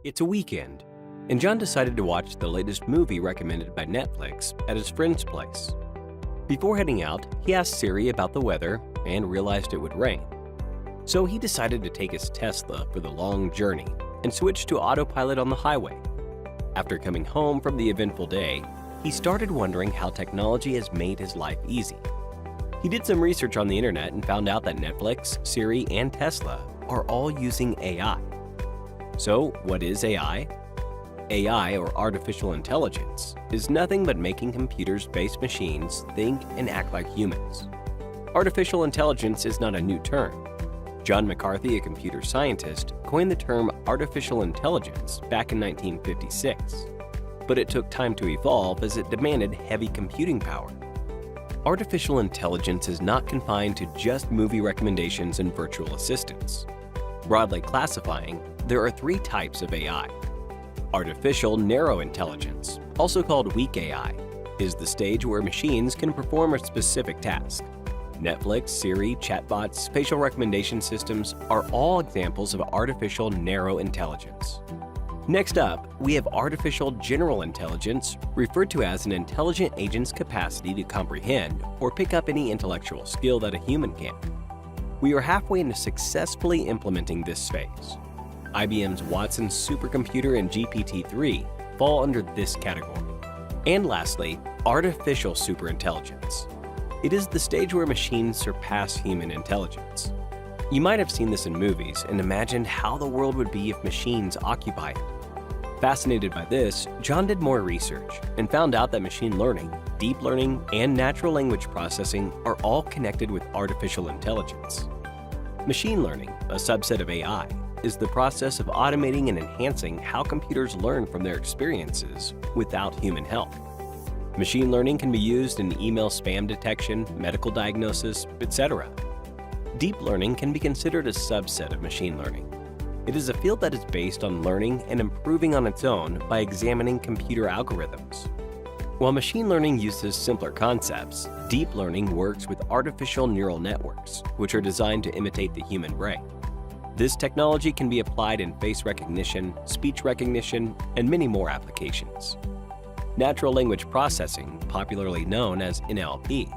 It's a weekend, and John decided to watch the latest movie recommended by Netflix at his friend's place. Before heading out, he asked Siri about the weather and realized it would rain. So he decided to take his Tesla for the long journey and switch to autopilot on the highway. After coming home from the eventful day, he started wondering how technology has made his life easy. He did some research on the internet and found out that Netflix, Siri, and Tesla are all using AI. So, what is AI? AI, or artificial intelligence, is nothing but making computers-based machines think and act like humans. Artificial intelligence is not a new term. John McCarthy, a computer scientist, coined the term artificial intelligence back in 1956. But it took time to evolve as it demanded heavy computing power. Artificial intelligence is not confined to just movie recommendations and virtual assistants. Broadly classifying, there are three types of AI. Artificial narrow intelligence, also called weak AI, is the stage where machines can perform a specific task. Netflix, Siri, chatbots, facial recommendation systems are all examples of artificial narrow intelligence. Next up, we have artificial general intelligence, referred to as an intelligent agent's capacity to comprehend or pick up any intellectual skill that a human can. We are halfway into successfully implementing this phase. IBM's Watson supercomputer and GPT-3 fall under this category. And lastly, artificial superintelligence. It is the stage where machines surpass human intelligence. You might have seen this in movies and imagined how the world would be if machines occupy it. Fascinated by this, John did more research and found out that machine learning, deep learning, and natural language processing are all connected with artificial intelligence. Machine learning, a subset of AI, is the process of automating and enhancing how computers learn from their experiences without human help. Machine learning can be used in email spam detection, medical diagnosis, etc. Deep learning can be considered a subset of machine learning. It is a field that is based on learning and improving on its own by examining computer algorithms. While machine learning uses simpler concepts, deep learning works with artificial neural networks, which are designed to imitate the human brain. This technology can be applied in face recognition, speech recognition, and many more applications. Natural language processing, popularly known as NLP,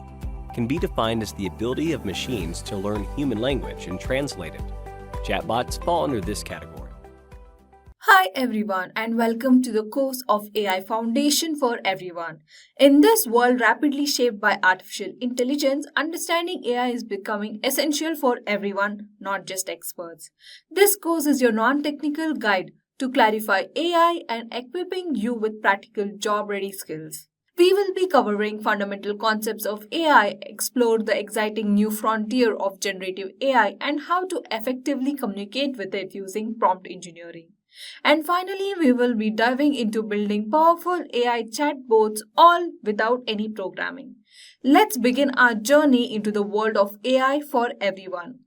can be defined as the ability of machines to learn human language and translate it. Chatbots fall under this category. Hi everyone and welcome to the course of AI Foundation for Everyone. In this world rapidly shaped by artificial intelligence, understanding AI is becoming essential for everyone, not just experts. This course is your non-technical guide to clarify AI and equipping you with practical job-ready skills. We will be covering fundamental concepts of AI, explore the exciting new frontier of generative AI, and how to effectively communicate with it using prompt engineering. And finally, we will be diving into building powerful AI chatbots, all without any programming. Let's begin our journey into the world of AI for everyone.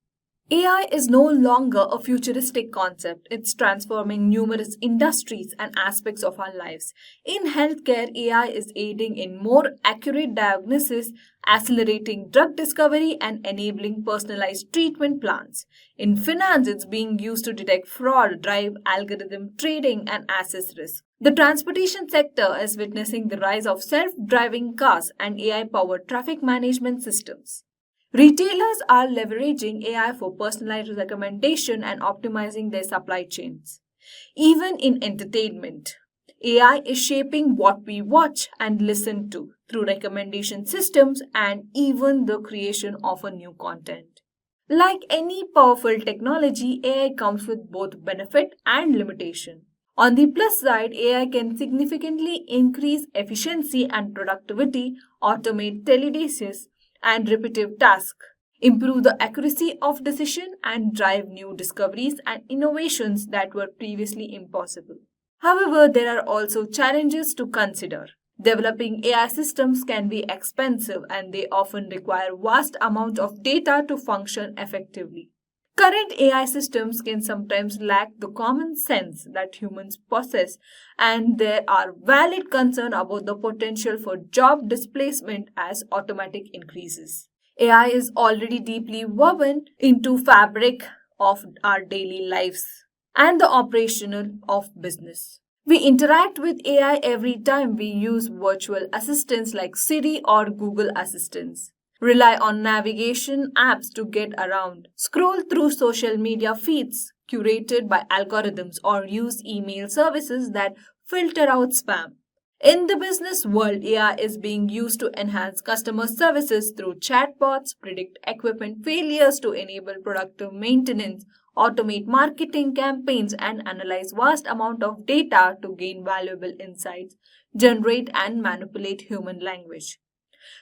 AI is no longer a futuristic concept. It's transforming numerous industries and aspects of our lives. In healthcare, AI is aiding in more accurate diagnosis, accelerating drug discovery, and enabling personalized treatment plans. In finance, it's being used to detect fraud, drive algorithm trading, and assess risk. The transportation sector is witnessing the rise of self-driving cars and AI-powered traffic management systems. Retailers are leveraging AI for personalized recommendation and optimizing their supply chains. Even in entertainment, AI is shaping what we watch and listen to through recommendation systems and even the creation of a new content. Like any powerful technology, AI comes with both benefit and limitation. On the plus side, AI can significantly increase efficiency and productivity, automate teledasis and repetitive tasks, improve the accuracy of decision, and drive new discoveries and innovations that were previously impossible. However, there are also challenges to consider. Developing AI systems can be expensive and they often require vast amounts of data to function effectively. Current AI systems can sometimes lack the common sense that humans possess, and there are valid concerns about the potential for job displacement as automatic increases. AI is already deeply woven into fabric of our daily lives. and the operational of business. We interact with AI every time we use virtual assistants like Siri or Google Assistants, rely on navigation apps to get around, scroll through social media feeds curated by algorithms, or use email services that filter out spam. In the business world, AI is being used to enhance customer services through chatbots, predict equipment failures to enable productive maintenance, automate marketing campaigns, and analyze vast amount of data to gain valuable insights, generate and manipulate human language.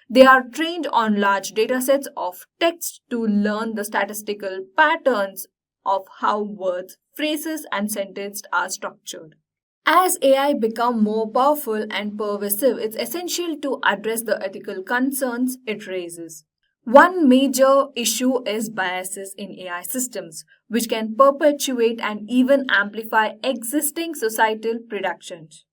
They are trained on large datasets of text to learn the statistical patterns of how words, phrases, and sentences are structured. As AI become more powerful and pervasive, it's essential to address the ethical concerns it raises. One major issue is biases in AI systems, which can perpetuate and even amplify existing societal predictions.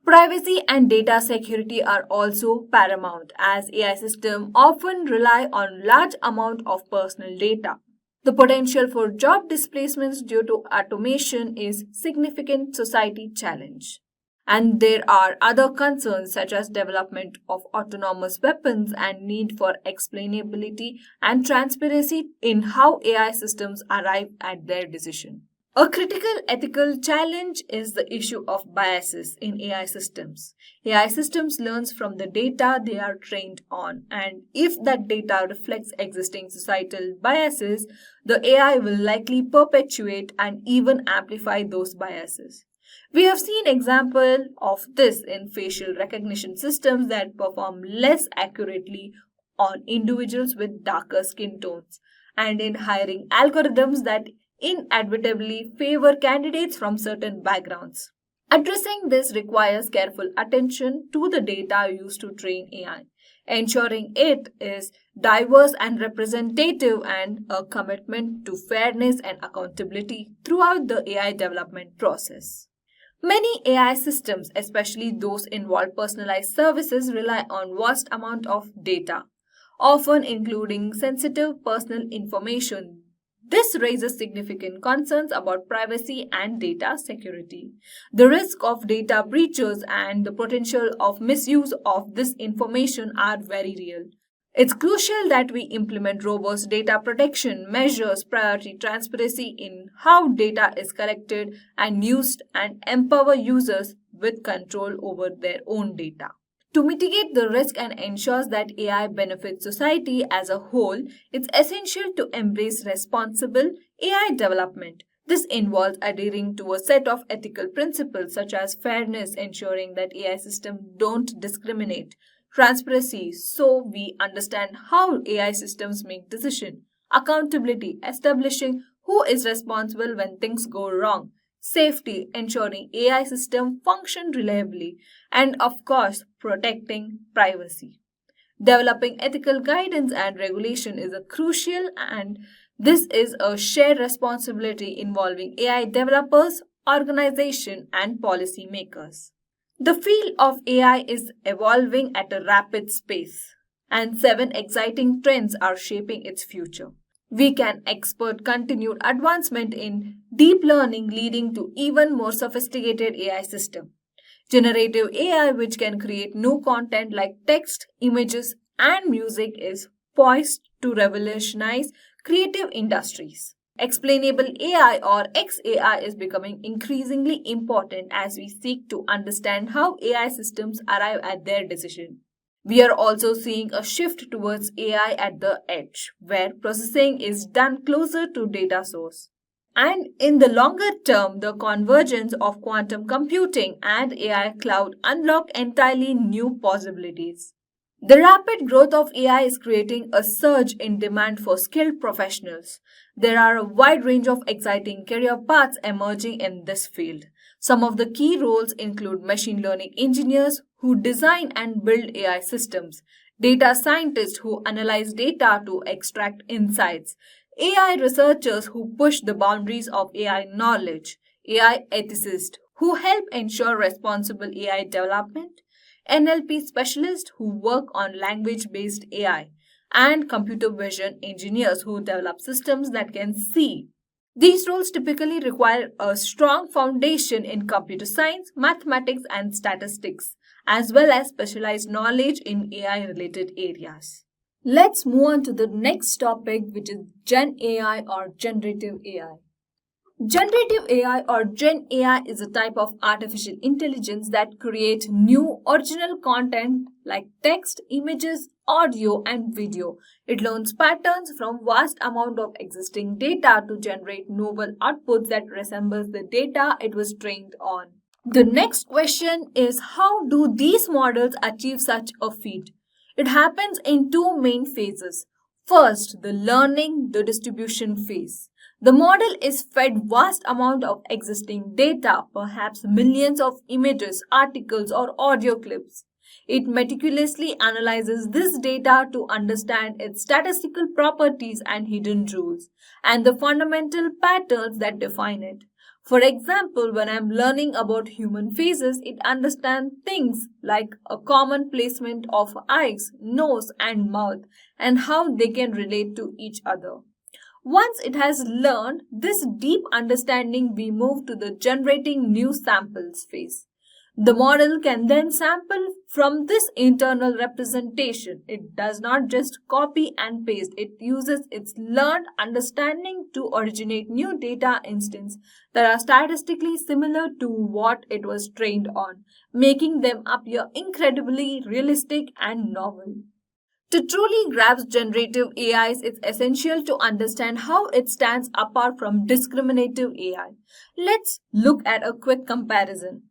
Privacy and data security are also paramount as AI systems often rely on large amount of personal data. The potential for job displacements due to automation is significant society challenge. And there are other concerns such as development of autonomous weapons and need for explainability and transparency in how AI systems arrive at their decision. A critical ethical challenge is the issue of biases in AI systems. AI systems learns from the data they are trained on, and if that data reflects existing societal biases, the AI will likely perpetuate and even amplify those biases. We have seen example of this in facial recognition systems that perform less accurately on individuals with darker skin tones, and in hiring algorithms that inevitably favor candidates from certain backgrounds. Addressing this requires careful attention to the data used to train AI, ensuring it is diverse and representative, and a commitment to fairness and accountability throughout the AI development process. Many AI systems, especially those involve personalized services, rely on vast amount of data, often including sensitive personal information. This raises significant concerns about privacy and data security. The risk of data breaches and the potential of misuse of this information are very real. It's crucial that we implement robust data protection measures, priority transparency in how data is collected and used, and empower users with control over their own data. To mitigate the risk and ensure that AI benefits society as a whole, it's essential to embrace responsible AI development. This involves adhering to a set of ethical principles such as fairness, ensuring that AI systems don't discriminate, transparency, so we understand how AI systems make decisions, accountability, establishing who is responsible when things go wrong, safety, ensuring AI systems function reliably, and of course, protecting privacy. Developing ethical guidance and regulation is a crucial, and this is a shared responsibility involving AI developers, organizations, and policymakers. The field of AI is evolving at a rapid pace, and seven exciting trends are shaping its future. We can expect continued advancement in deep learning leading to even more sophisticated AI systems. Generative AI, which can create new content like text, images, and music, is poised to revolutionize creative industries. Explainable AI or XAI is becoming increasingly important as we seek to understand how AI systems arrive at their decision. We are also seeing a shift towards AI at the edge, where processing is done closer to data source. And in the longer term, the convergence of quantum computing and AI cloud unlock entirely new possibilities. The rapid growth of AI is creating a surge in demand for skilled professionals. There are a wide range of exciting career paths emerging in this field. Some of the key roles include machine learning engineers who design and build AI systems, data scientists who analyze data to extract insights, AI researchers who push the boundaries of AI knowledge, AI ethicists who help ensure responsible AI development, NLP specialists who work on language based AI, and computer vision engineers who develop systems that can see, These roles typically require a strong foundation in computer science, mathematics, and statistics, as well as specialized knowledge in AI related areas. Let's move on to the next topic, which is Gen AI or Generative AI. Generative AI or Gen AI is a type of artificial intelligence that creates new original content like text, images, audio, and video. It learns patterns from vast amount of existing data to generate novel outputs that resembles the data it was trained on. The next question is, how do these models achieve such a feat? It happens in two main phases. First, the learning, the distribution phase. The model is fed vast amount of existing data, perhaps millions of images, articles, or audio clips. It meticulously analyzes this data to understand its statistical properties and hidden rules, and the fundamental patterns that define it. For example, when I'm learning about human faces, it understands things like a common placement of eyes, nose, and mouth, and how they can relate to each other. Once it has learned this deep understanding, we move to the generating new samples phase. The model can then sample from this internal representation. It does not just copy and paste, it uses its learned understanding to originate new data instances that are statistically similar to what it was trained on, making them appear incredibly realistic and novel. To truly grasp generative AIs, it's essential to understand how it stands apart from discriminative AI. Let's look at a quick comparison.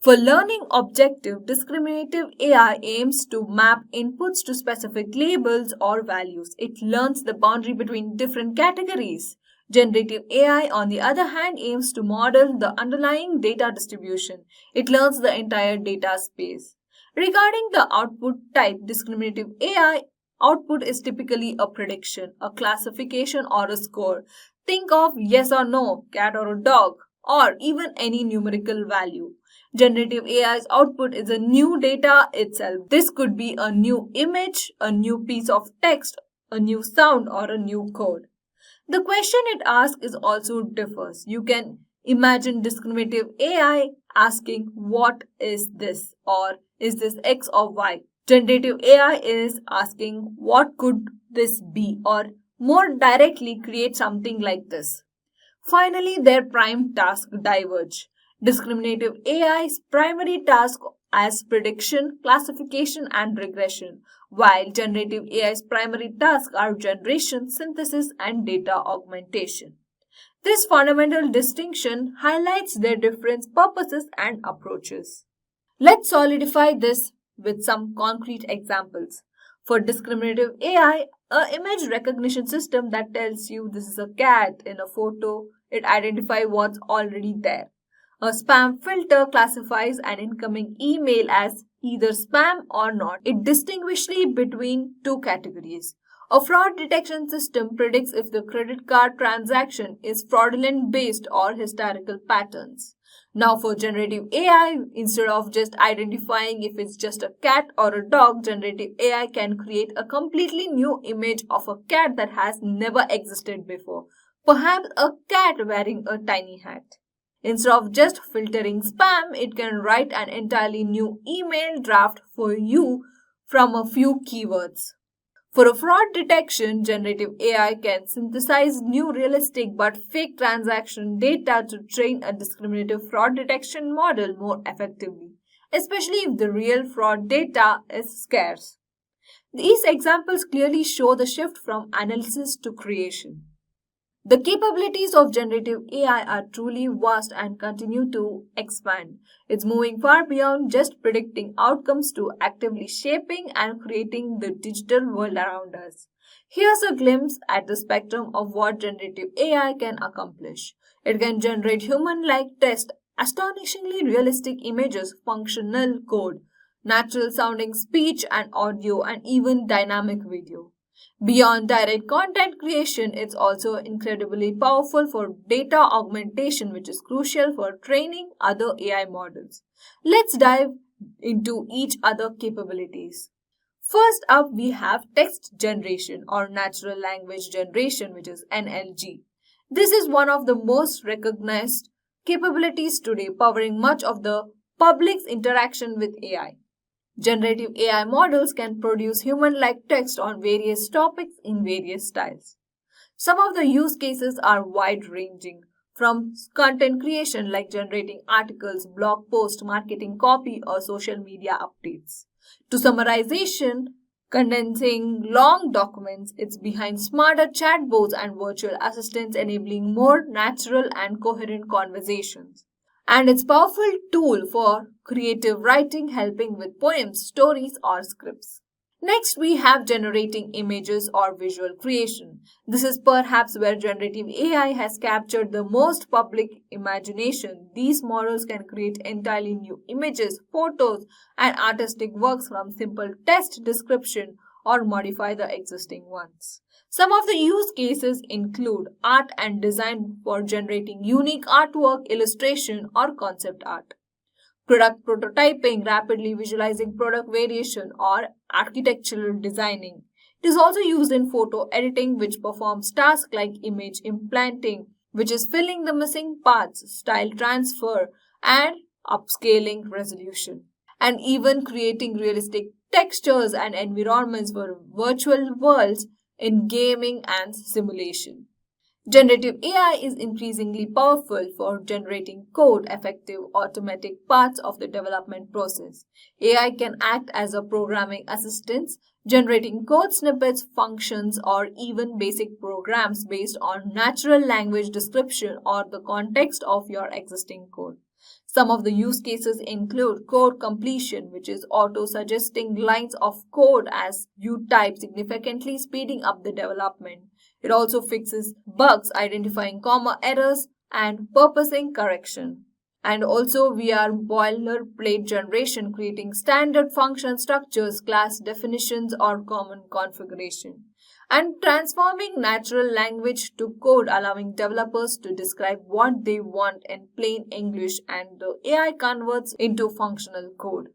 For learning objective, discriminative AI aims to map inputs to specific labels or values. It learns the boundary between different categories. Generative AI, on the other hand, aims to model the underlying data distribution. It learns the entire data space. Regarding the output type, discriminative AI output is typically a prediction, a classification, or a score. Think of yes or no, cat or a dog, or even any numerical value. Generative AI's output is a new data itself. This could be a new image, a new piece of text, a new sound, or a new code. The question it asks is also differs. You can imagine discriminative AI asking, what is this? Or is this X or Y? Generative AI is asking, what could this be? Or more directly, create something like this. Finally, their prime tasks diverge. Discriminative AI's primary task as prediction, classification, and regression, while generative AI's primary tasks are generation, synthesis, and data augmentation. This fundamental distinction highlights their different purposes and approaches. Let's solidify this with some concrete examples. For discriminative AI, a image recognition system that tells you this is a cat in a photo, it identifies what's already there. A spam filter classifies an incoming email as either spam or not. It distinguishes between two categories. A fraud detection system predicts if the credit card transaction is fraudulent based on historical patterns. Now, for generative AI, instead of just identifying if it's just a cat or a dog, generative AI can create a completely new image of a cat that has never existed before. Perhaps a cat wearing a tiny hat. Instead of just filtering spam, it can write an entirely new email draft for you from a few keywords. For a fraud detection, generative AI can synthesize new realistic but fake transaction data to train a discriminative fraud detection model more effectively, especially if the real fraud data is scarce. These examples clearly show the shift from analysis to creation. The capabilities of generative AI are truly vast and continue to expand. It's moving far beyond just predicting outcomes to actively shaping and creating the digital world around us. Here's a glimpse at the spectrum of what generative AI can accomplish. It can generate human like text, astonishingly realistic images, functional code, natural sounding speech and audio, and even dynamic video. Beyond direct content creation, it's also incredibly powerful for data augmentation, which is crucial for training other AI models. Let's dive into each other capabilities. First up, we have text generation or natural language generation, which is NLG. This is one of the most recognized capabilities today, powering much of the public's interaction with AI. Generative AI models can produce human like text on various topics in various styles. Some of the use cases are wide ranging, from content creation like generating articles, blog posts, marketing copy, or social media updates, to summarization, condensing long documents. It's behind smarter chatbots and virtual assistants enabling more natural and coherent conversations. And it's powerful tool for creative writing, helping with poems, stories, or scripts. Next, we have generating images or visual creation. This is perhaps where generative AI has captured the most public imagination. These models can create entirely new images, photos, and artistic works from simple text description or modify the existing ones. Some of the use cases include art and design for generating unique artwork, illustration, or concept art, product prototyping, rapidly visualizing product variation, or architectural designing. It is also used in photo editing, which performs tasks like image implanting, which is filling the missing parts, style transfer, and upscaling resolution, and even creating realistic textures and environments for virtual worlds in gaming and simulation. Generative AI is increasingly powerful for generating code, effective automatic parts of the development process. AI can act as a programming assistant, generating code snippets, functions, or even basic programs based on natural language description or the context of your existing code. Some of the use cases include code completion, which is auto-suggesting lines of code as you type, significantly speeding up the development. It also fixes bugs, identifying comma errors, and purposing correction. And also, we are boilerplate generation, creating standard function structures, class definitions, or common configuration, and transforming natural language to code, allowing developers to describe what they want in plain English, and the AI converts into functional code.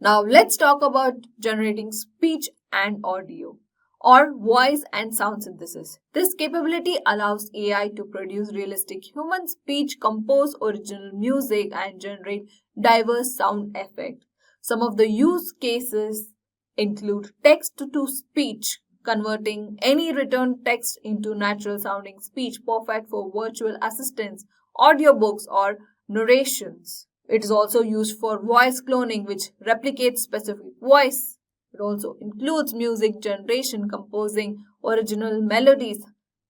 Now, let's talk about generating speech and audio, or voice and sound synthesis. This capability allows AI to produce realistic human speech, compose original music, and generate diverse sound effects. Some of the use cases include text to speech, converting any written text into natural sounding speech, perfect for virtual assistants, audiobooks, or narrations. It is also used for voice cloning, which replicates specific voice. It also includes music generation, composing original melodies,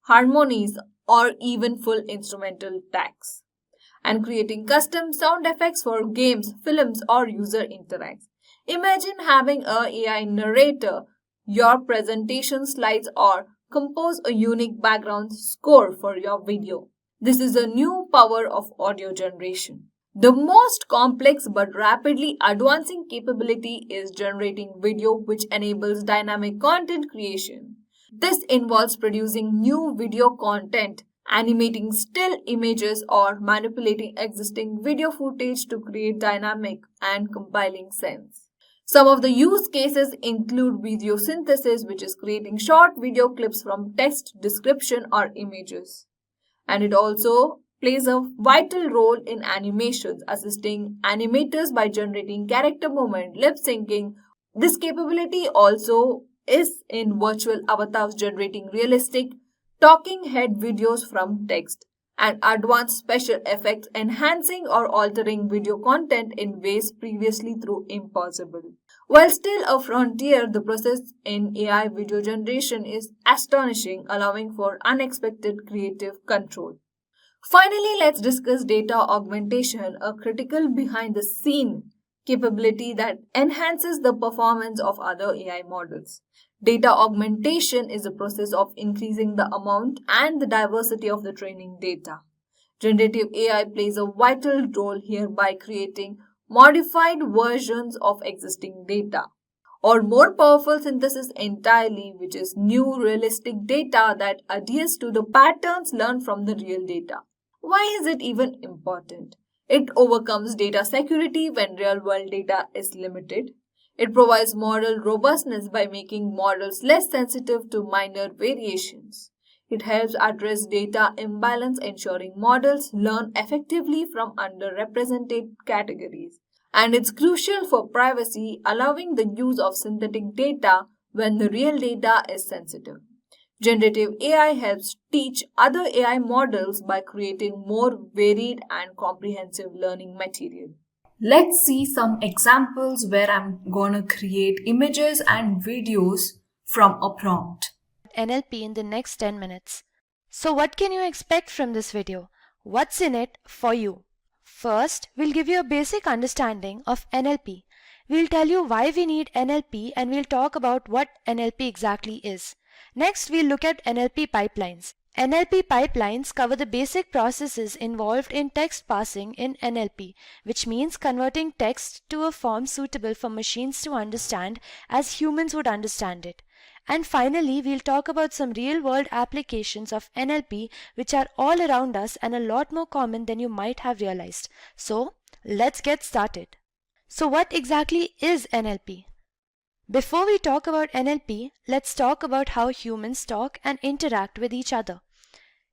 harmonies, or even full instrumental tracks, and creating custom sound effects for games, films, or user interacts. Imagine having a AI narrator your presentation slides or compose a unique background score for your video. This is a new power of audio generation. The most complex but rapidly advancing capability is generating video, which enables dynamic content creation. This involves producing new video content, animating still images, or manipulating existing video footage to create dynamic and compelling scenes. Some of the use cases include video synthesis, which is creating short video clips from text, description, or images. And it also plays a vital role in animations, assisting animators by generating character movement, lip syncing. This capability also is in virtual avatars, generating realistic talking head videos from text, and advanced special effects, enhancing or altering video content in ways previously thought impossible. While still a frontier, the process in AI video generation is astonishing, allowing for unexpected creative control. Finally, let's discuss data augmentation, a critical behind the scene capability that enhances the performance of other AI models. Data augmentation is a process of increasing the amount and the diversity of the training data. Generative AI plays a vital role here by creating modified versions of existing data, or more powerful synthesis entirely, which is new realistic data that adheres to the patterns learned from the real data. Why is it even important? It overcomes data security when real world data is limited. It provides model robustness by making models less sensitive to minor variations. It helps address data imbalance, ensuring models learn effectively from underrepresented categories. And it's crucial for privacy, allowing the use of synthetic data when the real data is sensitive. Generative AI helps teach other AI models by creating more varied and comprehensive learning material. Let's see some examples where I'm going to create images and videos from a prompt. NLP in the next 10 minutes. So what can you expect from this video? What's in it for you? First, we'll give you a basic understanding of NLP. We'll tell you why we need NLP and we'll talk about what NLP exactly is. Next, we'll look at NLP pipelines. NLP pipelines cover the basic processes involved in text parsing in NLP, which means converting text to a form suitable for machines to understand as humans would understand it. And finally, we'll talk about some real-world applications of NLP which are all around us and a lot more common than you might have realized. So, let's get started. So what exactly is NLP? Before we talk about NLP, let's talk about how humans talk and interact with each other.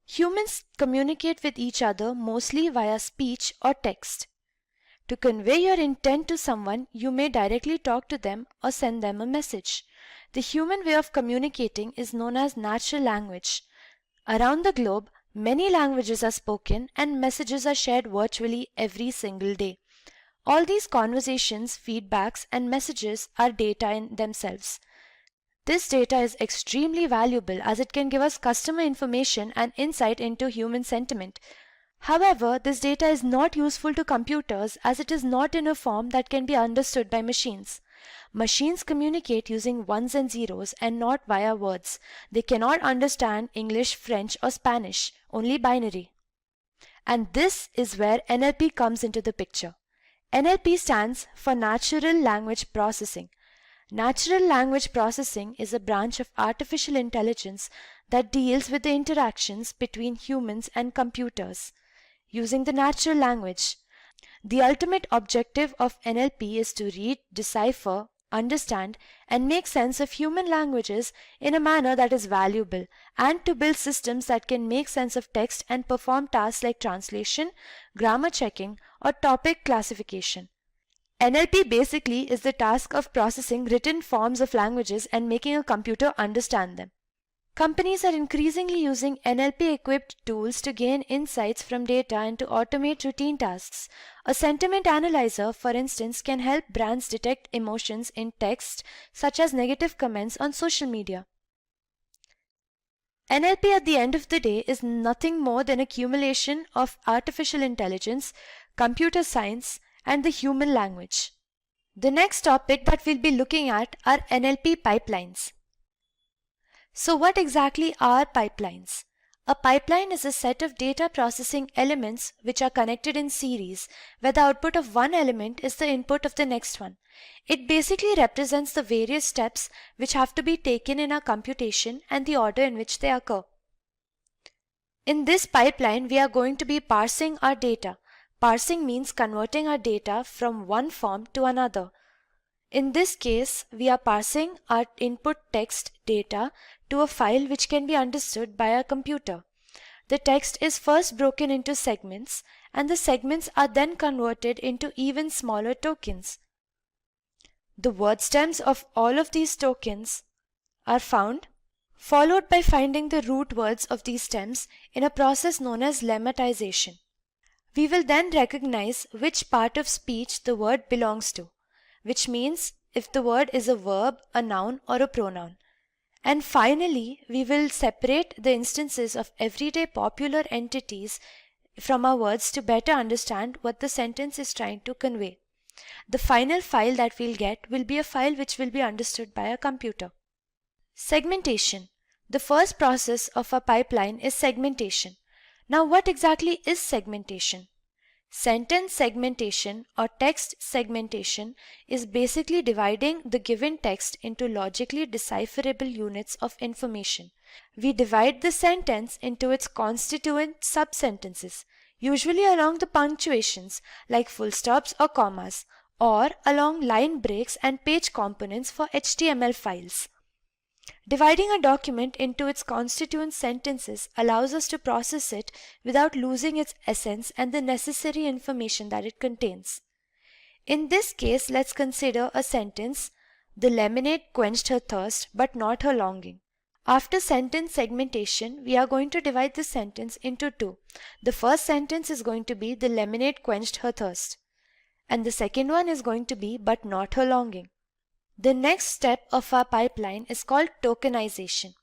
Humans communicate with each other mostly via speech or text. To convey your intent to someone, you may directly talk to them or send them a message. The human way of communicating is known as natural language. Around the globe, many languages are spoken and messages are shared virtually every single day. All these conversations, feedbacks, and messages are data in themselves. This data is extremely valuable as it can give us customer information and insight into human sentiment. However, this data is not useful to computers as it is not in a form that can be understood by machines. Machines communicate using ones and zeros and not via words. They cannot understand English, French, or Spanish, only binary. And this is where NLP comes into the picture. NLP stands for Natural Language Processing. Natural language processing is a branch of artificial intelligence that deals with the interactions between humans and computers using the natural language. The ultimate objective of NLP is to read, decipher, understand, and make sense of human languages in a manner that is valuable, and to build systems that can make sense of text and perform tasks like translation, grammar checking, or topic classification. NLP basically is the task of processing written forms of languages and making a computer understand them. Companies are increasingly using NLP-equipped tools to gain insights from data and to automate routine tasks. A sentiment analyzer, for instance, can help brands detect emotions in text, such as negative comments on social media. NLP at the end of the day is nothing more than accumulation of artificial intelligence, computer science, and the human language. The next topic that we'll be looking at are NLP pipelines. So what exactly are pipelines? A pipeline is a set of data processing elements which are connected in series, where the output of one element is the input of the next one. It basically represents the various steps which have to be taken in a computation and the order in which they occur. In this pipeline, we are going to be parsing our data. Parsing means converting our data from one form to another. In this case, we are parsing our input text data to a file which can be understood by a computer. The text is first broken into segments, and the segments are then converted into even smaller tokens. The word stems of all of these tokens are found, followed by finding the root words of these stems in a process known as lemmatization. We will then recognize which part of speech the word belongs to, which means if the word is a verb, a noun, or a pronoun. And finally, we will separate the instances of everyday popular entities from our words to better understand what the sentence is trying to convey. The final file that we'll get will be a file which will be understood by a computer. Segmentation. The first process of a pipeline is segmentation. Now, what exactly is segmentation? Sentence segmentation or text segmentation is basically dividing the given text into logically decipherable units of information. We divide the sentence into its constituent sub-sentences, usually along the punctuations like full stops or commas, or along line breaks and page components for HTML files. Dividing a document into its constituent sentences allows us to process it without losing its essence and the necessary information that it contains. In this case, let's consider a sentence: "The lemonade quenched her thirst, but not her longing." After sentence segmentation, we are going to divide this sentence into two. The first sentence is going to be "The lemonade quenched her thirst," and the second one is going to be "but not her longing." The next step of our pipeline is called tokenization.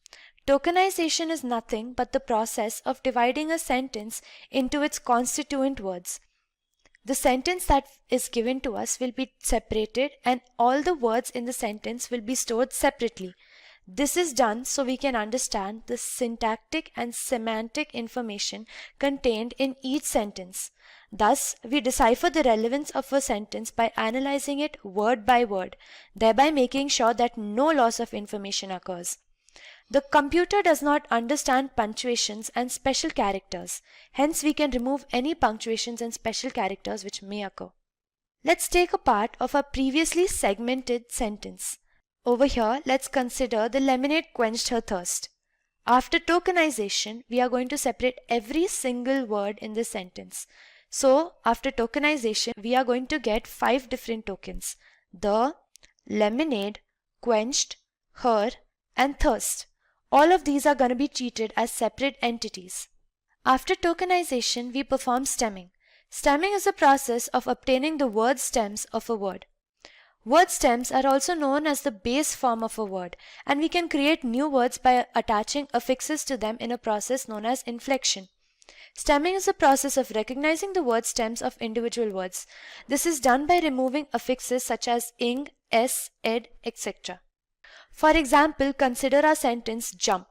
Tokenization is nothing but the process of dividing a sentence into its constituent words. The sentence that is given to us will be separated and all the words in the sentence will be stored separately. This is done so we can understand the syntactic and semantic information contained in each sentence. Thus, we decipher the relevance of a sentence by analyzing it word by word, thereby making sure that no loss of information occurs. The computer does not understand punctuations and special characters. Hence, we can remove any punctuations and special characters which may occur. Let's take a part of our previously segmented sentence. Over here, let's consider "The lemonade quenched her thirst." After tokenization, we are going to separate every single word in this sentence. So, after tokenization, we are going to get 5 different tokens: the, lemonade, quenched, her, and thirst. All of these are going to be treated as separate entities. After tokenization, we perform stemming. Stemming is a process of obtaining the word stems of a word. Word stems are also known as the base form of a word, and we can create new words by attaching affixes to them in a process known as inflection. Stemming is a process of recognizing the word stems of individual words. This is done by removing affixes such as ing, s, ed, etc. For example, consider our sentence jump.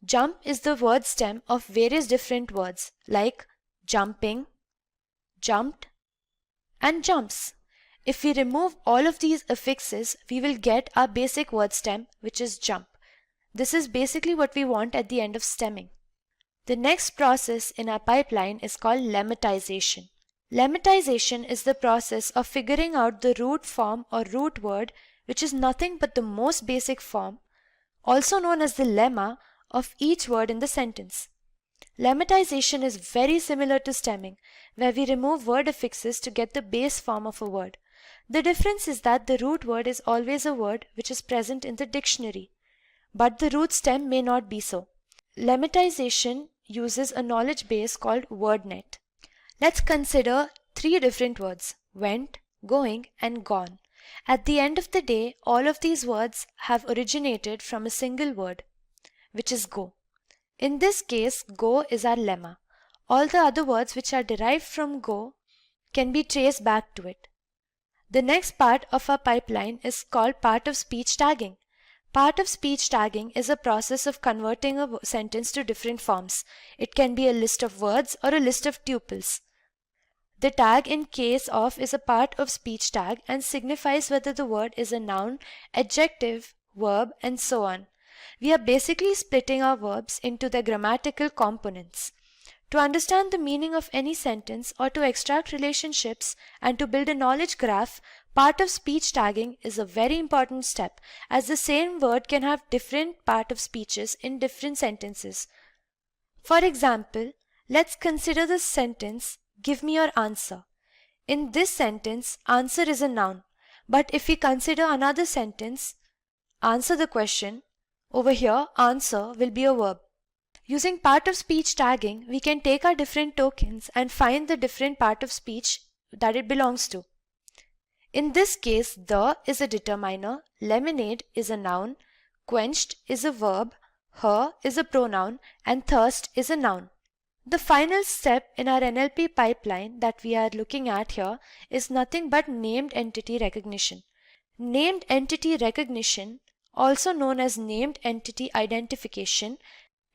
Jump is the word stem of various different words like jumping, jumped, and jumps. If we remove all of these affixes, we will get our basic word stem, which is jump. This is basically what we want at the end of stemming. The next process in our pipeline is called lemmatization. Lemmatization is the process of figuring out the root form or root word, which is nothing but the most basic form, also known as the lemma, of each word in the sentence. Lemmatization is very similar to stemming, where we remove word affixes to get the base form of a word. The difference is that the root word is always a word which is present in the dictionary, but the root stem may not be so. Lemmatization uses a knowledge base called WordNet. Let's consider 3 different words: went, going, and gone. At the end of the day, all of these words have originated from a single word, which is go. In this case, go is our lemma. All the other words which are derived from go can be traced back to it. The next part of our pipeline is called part of speech tagging. Part of speech tagging is a process of converting a sentence to different forms. It can be a list of words or a list of tuples. The tag in case of is a part of speech tag and signifies whether the word is a noun, adjective, verb, and so on. We are basically splitting our verbs into their grammatical components. To understand the meaning of any sentence or to extract relationships and to build a knowledge graph, part of speech tagging is a very important step, as the same word can have different part of speeches in different sentences. For example, let's consider the sentence, "Give me your answer." In this sentence, answer is a noun, but if we consider another sentence, "Answer the question," over here answer will be a verb. Using part of speech tagging, we can take our different tokens and find the different part of speech that it belongs to. In this case, the is a determiner, lemonade is a noun, quenched is a verb, her is a pronoun, and thirst is a noun. The final step in our NLP pipeline that we are looking at here is nothing but named entity recognition. Named entity recognition, also known as named entity identification,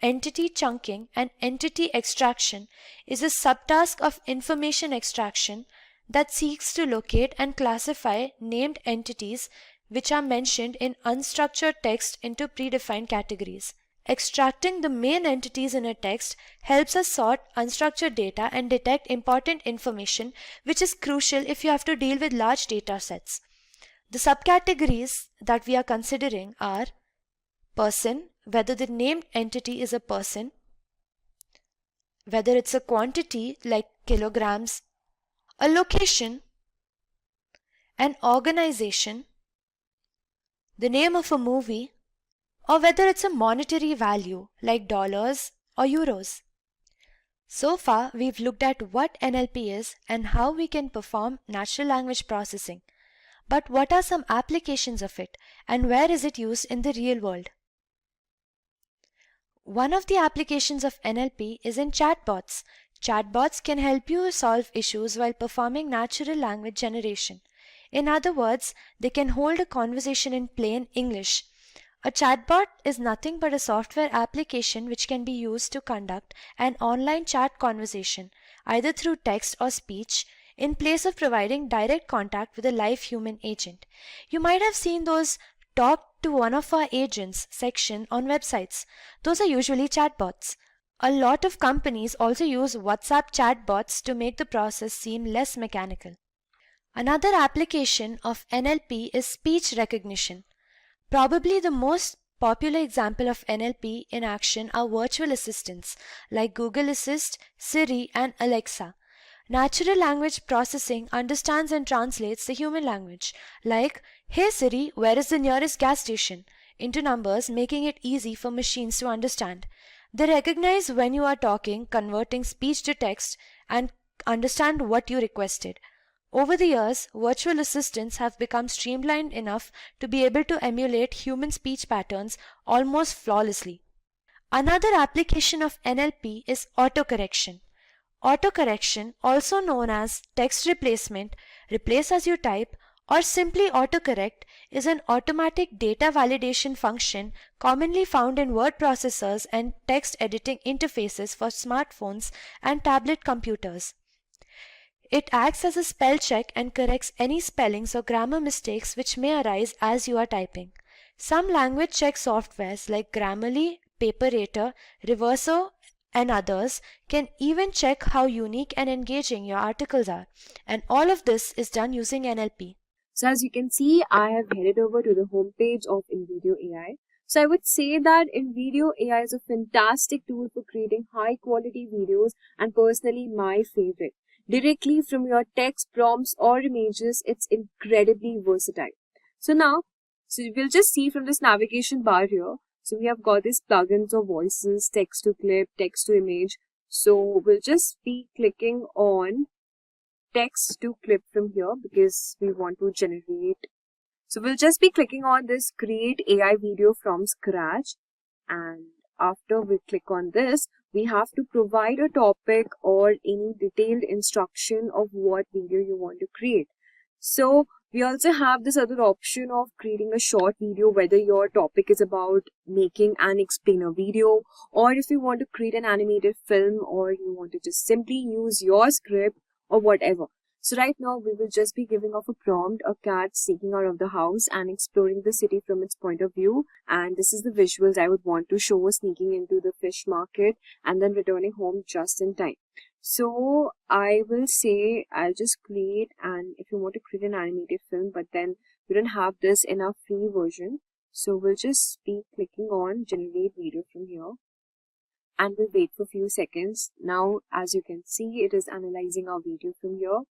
entity chunking, and entity extraction, is a subtask of information extraction that seeks to locate and classify named entities which are mentioned in unstructured text into predefined categories. Extracting the main entities in a text helps us sort unstructured data and detect important information, which is crucial if you have to deal with large data sets. The subcategories that we are considering are person, whether the named entity is a person, whether it's a quantity like kilograms, a location, an organization, the name of a movie, or whether it's a monetary value like dollars or euros. So far, we've looked at what NLP is and how we can perform natural language processing. But what are some applications of it, and where is it used in the real world? One of the applications of NLP is in chatbots. Chatbots can help you solve issues while performing natural language generation. In other words, they can hold a conversation in plain English. A chatbot is nothing but a software application which can be used to conduct an online chat conversation, either through text or speech, in place of providing direct contact with a live human agent. You might have seen those "Talk to one of our agents" section on websites. Those are usually chatbots. A lot of companies also use WhatsApp chatbots to make the process seem less mechanical. Another application of NLP is speech recognition. Probably the most popular example of NLP in action are virtual assistants like Google Assist, Siri, and Alexa. Natural language processing understands and translates the human language, like "Hey Siri, where is the nearest gas station?" into numbers, making it easy for machines to understand. They recognize when you are talking, converting speech to text, and understand what you requested. Over the years, virtual assistants have become streamlined enough to be able to emulate human speech patterns almost flawlessly. Another application of NLP is autocorrection. Autocorrection, also known as text replacement, replace as you type, or simply autocorrect, is an automatic data validation function commonly found in word processors and text editing interfaces for smartphones and tablet computers. It acts as a spell check and corrects any spellings or grammar mistakes which may arise as you are typing. Some language check softwares like Grammarly, Paperator, Reverso, and others can even check how unique and engaging your articles are. And all of this is done using NLP. So as you can see, I have headed over to the homepage of InVideo AI. So I would say that InVideo AI is a fantastic tool for creating high quality videos, and personally my favorite. Directly from your text prompts or images, it's incredibly versatile. So we'll just see from this navigation bar here. So we have got these plugins of voices, text to clip, text to image. So we'll just be clicking on text to clip from here because we want to generate. So we'll just be clicking on this create AI video from scratch, and after we click on this, we have to provide a topic or any detailed instruction of what video you want to create. So we also have this other option of creating a short video, whether your topic is about making an explainer video, or if you want to create an animated film, or you want to just simply use your script or whatever. So right now we will just be giving off a prompt, a cat sneaking out of the house and exploring the city from its point of view. And this is the visuals I would want to show, sneaking into the fish market and then returning home just in time. So I will say I'll just create, and if you want to create an animated film, but then we don't have this in our free version. So we'll just be clicking on generate video from here. And we'll wait for a few seconds. Now, as you can see, it is analyzing our video from here.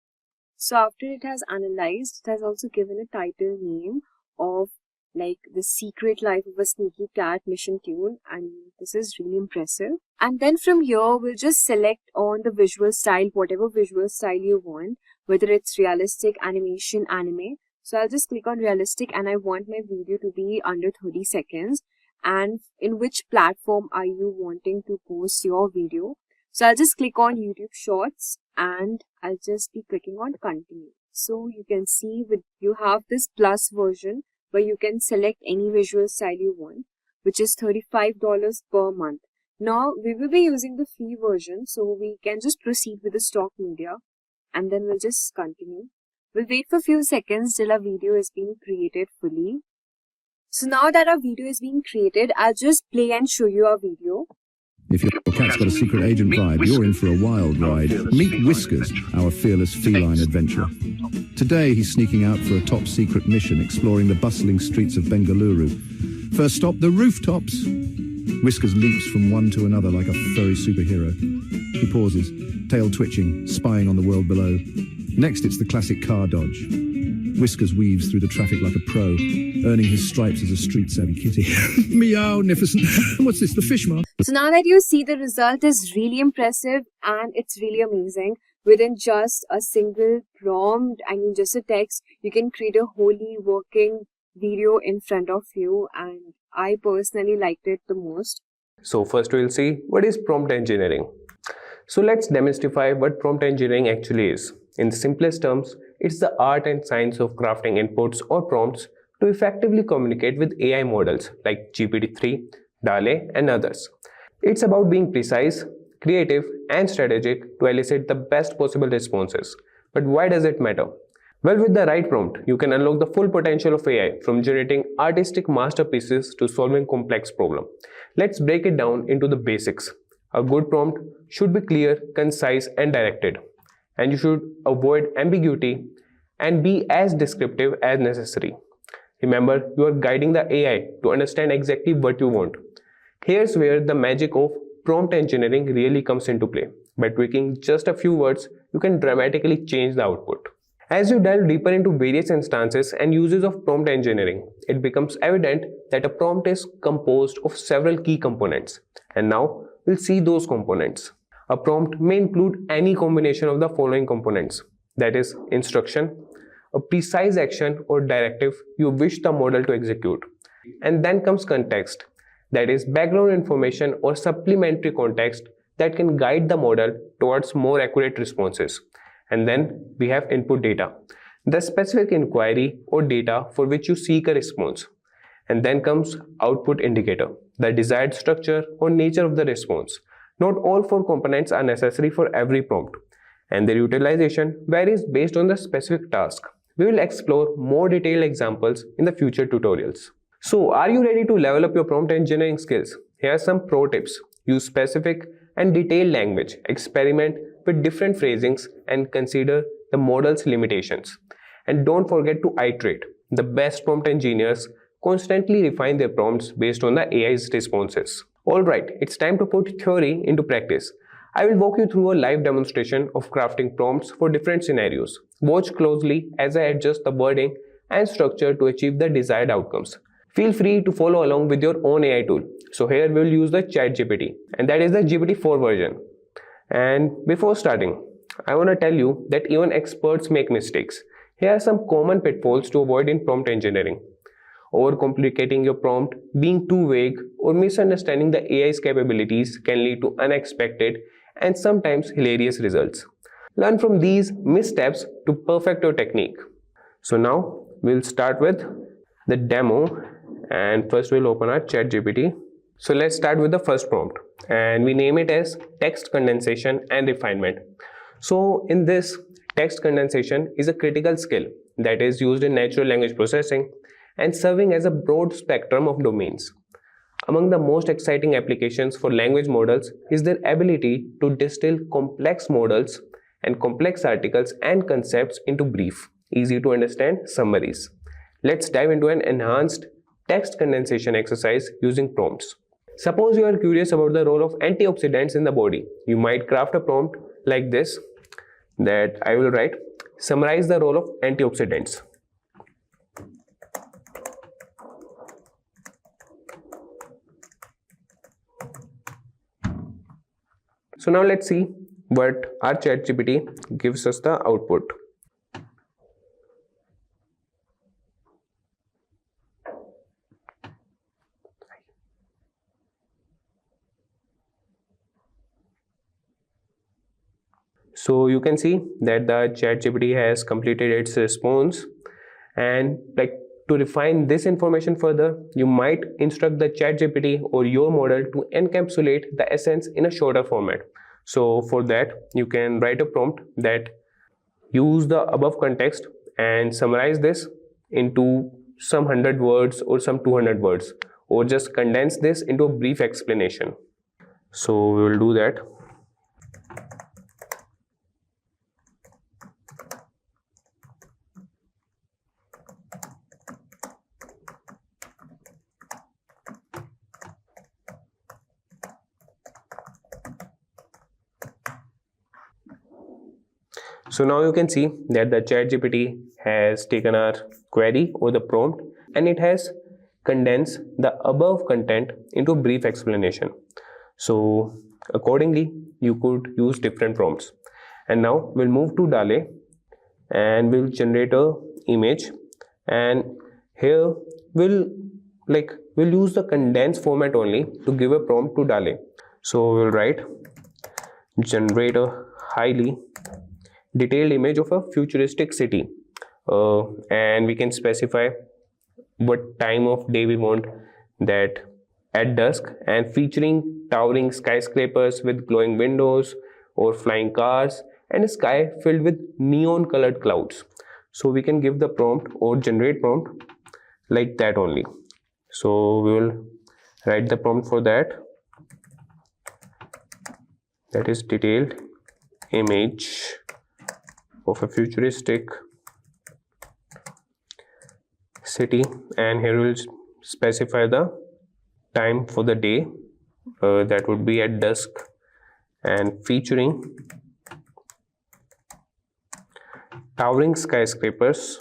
So after it has analyzed, it has also given a title name of like The Secret Life of a Sneaky Cat Mission Tune, and this is really impressive. And then from here, we'll just select on the visual style, whatever visual style you want, whether it's realistic, animation, anime. So I'll just click on realistic, and I want my video to be under 30 seconds. And in which platform are you wanting to post your video? So I'll just click on YouTube Shorts, and I'll just be clicking on continue. So you can see you have this plus version where you can select any visual style you want, which is $35 per month. Now we will be using the free version, so we can just proceed with the stock media, and then we'll just continue. We'll wait for a few seconds till our video is being created fully. So now that our video is being created, I'll just play and show you our video. If your cat's got a secret agent vibe, you're in for a wild ride. Meet Whiskers, our fearless feline adventurer. Today, he's sneaking out for a top-secret mission, exploring the bustling streets of Bengaluru. First stop, the rooftops. Whiskers leaps from one to another like a furry superhero. He pauses, tail twitching, spying on the world below. Next, it's the classic car dodge. Whiskers weaves through the traffic like a pro, earning his stripes as a street-savvy kitty. Meow-nificent. What's this, the fish mark? So now that you see, the result is really impressive and it's really amazing. Within just a single prompt, just a text, you can create a wholly working video in front of you, and I personally liked it the most. So first we'll see what is prompt engineering. So let's demystify what prompt engineering actually is. In the simplest terms, it's the art and science of crafting inputs or prompts to effectively communicate with AI models like GPT-3, DALL-E and others. It's about being precise, creative and strategic to elicit the best possible responses. But why does it matter? Well, with the right prompt, you can unlock the full potential of AI, from generating artistic masterpieces to solving complex problems. Let's break it down into the basics. A good prompt should be clear, concise and directed. And you should avoid ambiguity and be as descriptive as necessary. Remember, you are guiding the AI to understand exactly what you want. Here's where the magic of prompt engineering really comes into play. By tweaking just a few words, you can dramatically change the output. As you delve deeper into various instances and uses of prompt engineering, it becomes evident that a prompt is composed of several key components. And now, we'll see those components. A prompt may include any combination of the following components. That is, instruction, a precise action or directive you wish the model to execute. And then comes context, that is, background information or supplementary context that can guide the model towards more accurate responses. And then we have input data, the specific inquiry or data for which you seek a response. And then comes output indicator, the desired structure or nature of the response. Not all four components are necessary for every prompt, and their utilization varies based on the specific task. We will explore more detailed examples in the future tutorials. So, are you ready to level up your prompt engineering skills? Here are some pro tips. Use specific and detailed language. Experiment with different phrasings and consider the model's limitations. And don't forget to iterate. The best prompt engineers constantly refine their prompts based on the AI's responses. Alright, it's time to put theory into practice. I will walk you through a live demonstration of crafting prompts for different scenarios. Watch closely as I adjust the wording and structure to achieve the desired outcomes. Feel free to follow along with your own AI tool. So here we will use the ChatGPT, and that is the GPT-4 version. And before starting, I want to tell you that even experts make mistakes. Here are some common pitfalls to avoid in prompt engineering. Overcomplicating your prompt, being too vague, or misunderstanding the AI's capabilities can lead to unexpected and sometimes hilarious results. Learn from these missteps to perfect your technique. So now we'll start with the demo, and first we'll open our ChatGPT. So let's start with the first prompt, and we name it as text condensation and refinement. So in this, text condensation is a critical skill that is used in natural language processing and serving as a broad spectrum of domains. Among the most exciting applications for language models is their ability to distill complex models and complex articles and concepts into brief, easy to understand summaries. Let's dive into an enhanced text condensation exercise using prompts. Suppose you are curious about the role of antioxidants in the body. You might craft a prompt like this that I will write, summarize the role of antioxidants. So now let's see what our ChatGPT gives us the output. So you can see that the ChatGPT has completed its response, and to refine this information further, you might instruct the ChatGPT or your model to encapsulate the essence in a shorter format. So for that, you can write a prompt that use the above context and summarize this into some 100 words or some 200 words, or just condense this into a brief explanation. So we will do that. So now you can see that the ChatGPT has taken our query or the prompt and it has condensed the above content into brief explanation. So accordingly, you could use different prompts. And now we'll move to DALL-E and we'll generate a image, and here we'll use the condensed format only to give a prompt to DALL-E. So we'll write generate a highly detailed image of a futuristic city, and we can specify what time of day we want that at dusk, and featuring towering skyscrapers with glowing windows or flying cars and a sky filled with neon colored clouds. So we can give the prompt or generate prompt like that only. So we will write the prompt for that, that is detailed image of a futuristic city, and here we'll specify the time for the day, that would be at dusk, and featuring towering skyscrapers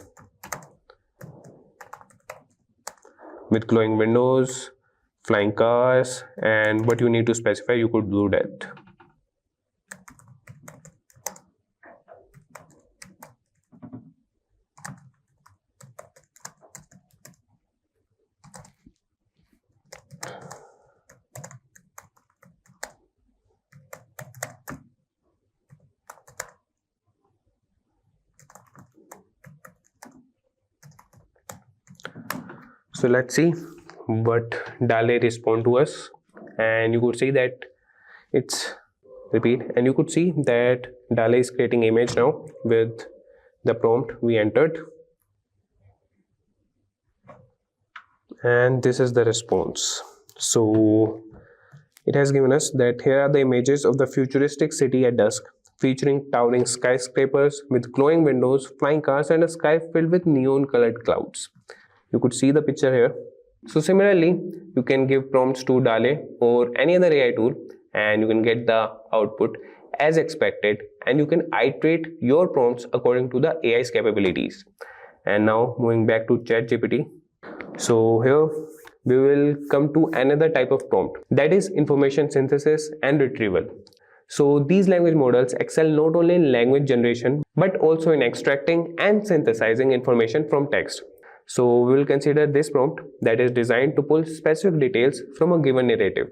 with glowing windows, flying cars, and what you need to specify, you could do that. So let's see what DALL-E respond to us, and you could see that it's repeat, and you could see that DALL-E is creating image now with the prompt we entered, and this is the response. So it has given us that here are the images of the futuristic city at dusk, featuring towering skyscrapers with glowing windows, flying cars, and a sky filled with neon colored clouds. You could see the picture here. So similarly, you can give prompts to DALL-E or any other AI tool, and you can get the output as expected, and you can iterate your prompts according to the AI's capabilities. And now moving back to ChatGPT. So here we will come to another type of prompt, that is information synthesis and retrieval. So these language models excel not only in language generation but also in extracting and synthesizing information from text. So we will consider this prompt that is designed to pull specific details from a given narrative.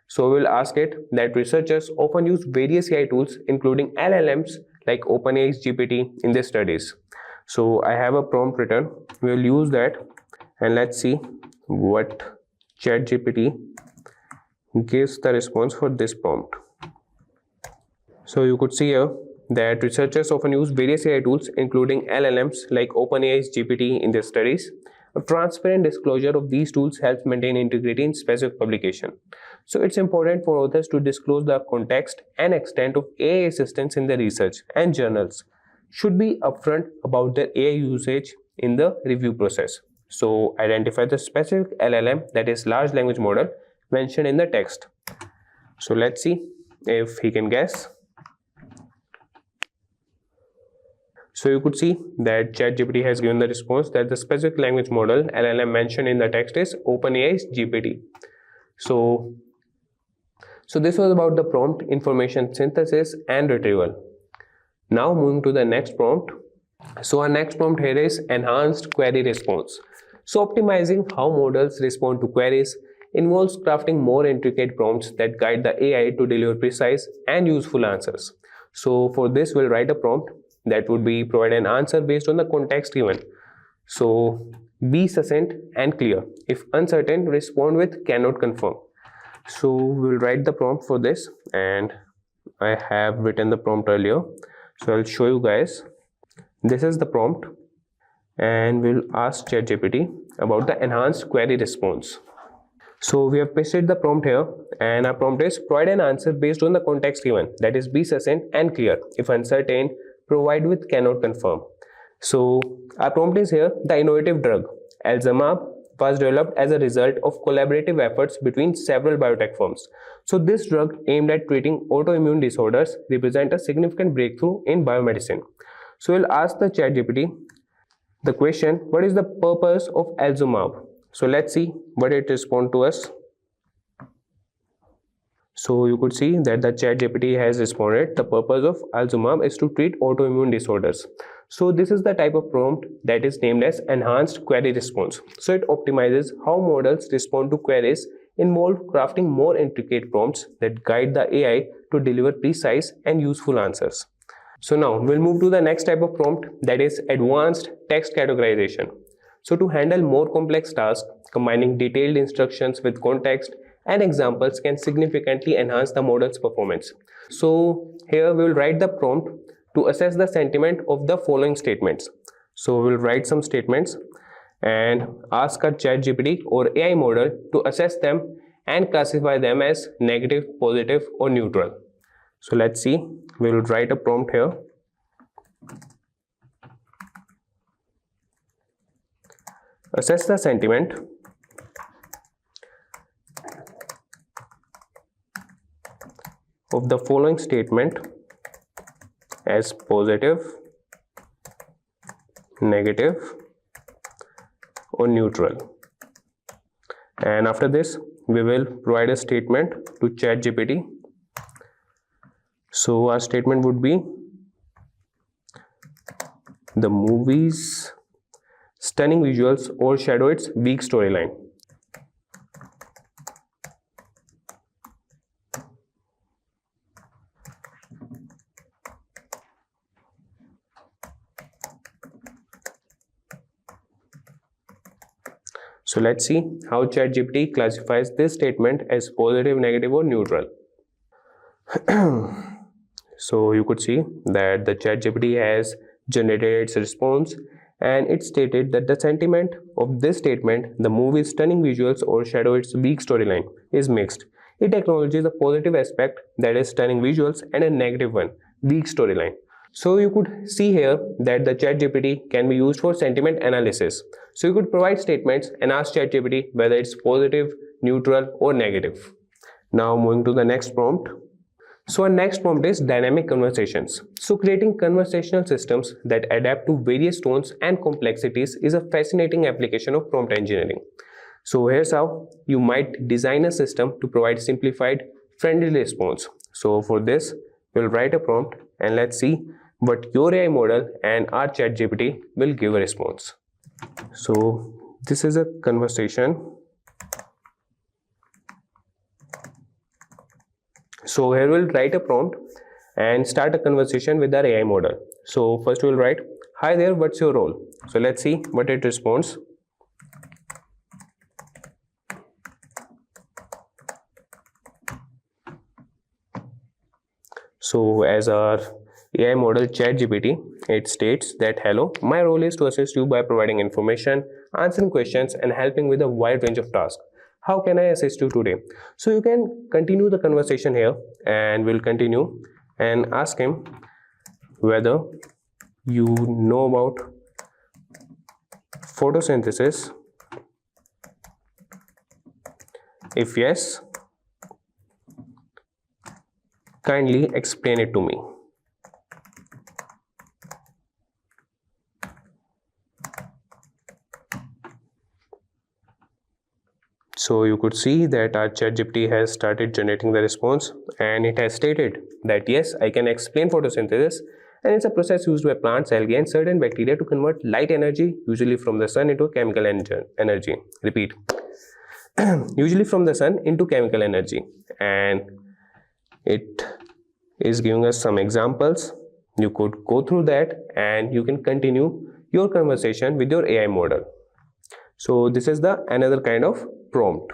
So we will ask it that researchers often use various AI tools including LLMs like OpenAI's GPT in their studies. So I have a prompt written, we will use that, and let's see what ChatGPT gives the response for this prompt. So you could see here that researchers often use various AI tools including LLMs like OpenAI's GPT in their studies. A transparent disclosure of these tools helps maintain integrity in specific publication. So it's important for authors to disclose the context and extent of AI assistance in their research, and journals should be upfront about their AI usage in the review process. So identify the specific LLM, that is large language model, mentioned in the text. So let's see if he can guess. So you could see that ChatGPT has given the response that the specific language model LLM mentioned in the text is OpenAI's GPT. So this was about the prompt information synthesis and retrieval. Now moving to the next prompt. So our next prompt here is enhanced query response. So optimizing how models respond to queries involves crafting more intricate prompts that guide the AI to deliver precise and useful answers. So for this we'll write a prompt that would be provide an answer based on the context given. So be succinct and clear. If uncertain, respond with cannot confirm. So we'll write the prompt for this, and I have written the prompt earlier. So I'll show you guys. This is the prompt, and we'll ask ChatGPT about the enhanced query response. So we have pasted the prompt here, and our prompt is provide an answer based on the context given, that is be succinct and clear. If uncertain, provide with cannot confirm. So our prompt is here, the innovative drug Alzheimer's was developed as a result of collaborative efforts between several biotech firms. So this drug aimed at treating autoimmune disorders represents a significant breakthrough in biomedicine. So we'll ask the ChatGPT the question, what is the purpose of alzumab? So let's see what it responds to us. So you could see that the ChatGPT has responded, the purpose of alzumab is to treat autoimmune disorders. So this is the type of prompt that is named as enhanced query response. So it optimizes how models respond to queries, involve crafting more intricate prompts that guide the AI to deliver precise and useful answers. So now we'll move to the next type of prompt, that is advanced text categorization. So to handle more complex tasks, combining detailed instructions with context and examples can significantly enhance the model's performance. So here we will write the prompt to assess the sentiment of the following statements. So we'll write some statements and ask our ChatGPT or AI model to assess them and classify them as negative, positive or neutral. So let's see, we will write a prompt here. Assess the sentiment of the following statement as positive, negative or neutral. And after this, we will provide a statement to ChatGPT. So our statement would be, the movie's stunning visuals overshadow its weak storyline. So let's see how ChatGPT classifies this statement as positive, negative or neutral. So you could see that the ChatGPT has generated its response and it stated that the sentiment of this statement, the movie's stunning visuals overshadow its weak storyline, is mixed. It acknowledges a positive aspect, that is stunning visuals, and a negative one, weak storyline. So you could see here that the ChatGPT can be used for sentiment analysis. So you could provide statements and ask ChatGPT whether it's positive, neutral or negative. Now moving to the next prompt. So our next prompt is dynamic conversations. So creating conversational systems that adapt to various tones and complexities is a fascinating application of prompt engineering. So here's how you might design a system to provide simplified, friendly response. So for this, we'll write a prompt and let's see what your AI model and our ChatGPT will give a response. So this is a conversation. So here we'll write a prompt and start a conversation with our AI model. So first we'll write, hi there, what's your role? So let's see what it responds. So as our AI model ChatGPT, it states that, hello, my role is to assist you by providing information, answering questions and helping with a wide range of tasks. How can I assist you today? So you can continue the conversation here and we'll continue and ask him whether you know about photosynthesis. If yes, kindly explain it to me. So you could see that our ChatGPT has started generating the response and it has stated that yes, I can explain photosynthesis, and it's a process used by plants, algae and certain bacteria to convert light energy, usually from the sun, into chemical energy. Repeat. Usually from the sun into chemical energy, and it is giving us some examples. You could go through that and you can continue your conversation with your AI model. So this is the another kind of prompt.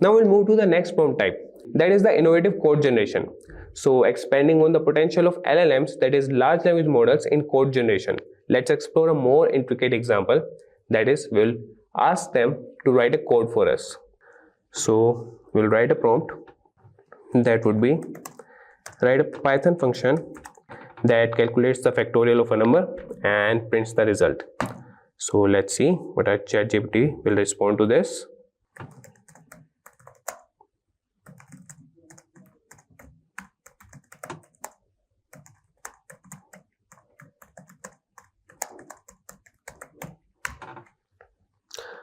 Now we'll move to the next prompt type, that is the innovative code generation. So expanding on the potential of LLMs, that is large language models, in code generation, let's explore a more intricate example, that is we'll ask them to write a code for us. So we'll write a prompt that would be, write a Python function that calculates the factorial of a number and prints the result. So let's see what our ChatGPT will respond to this.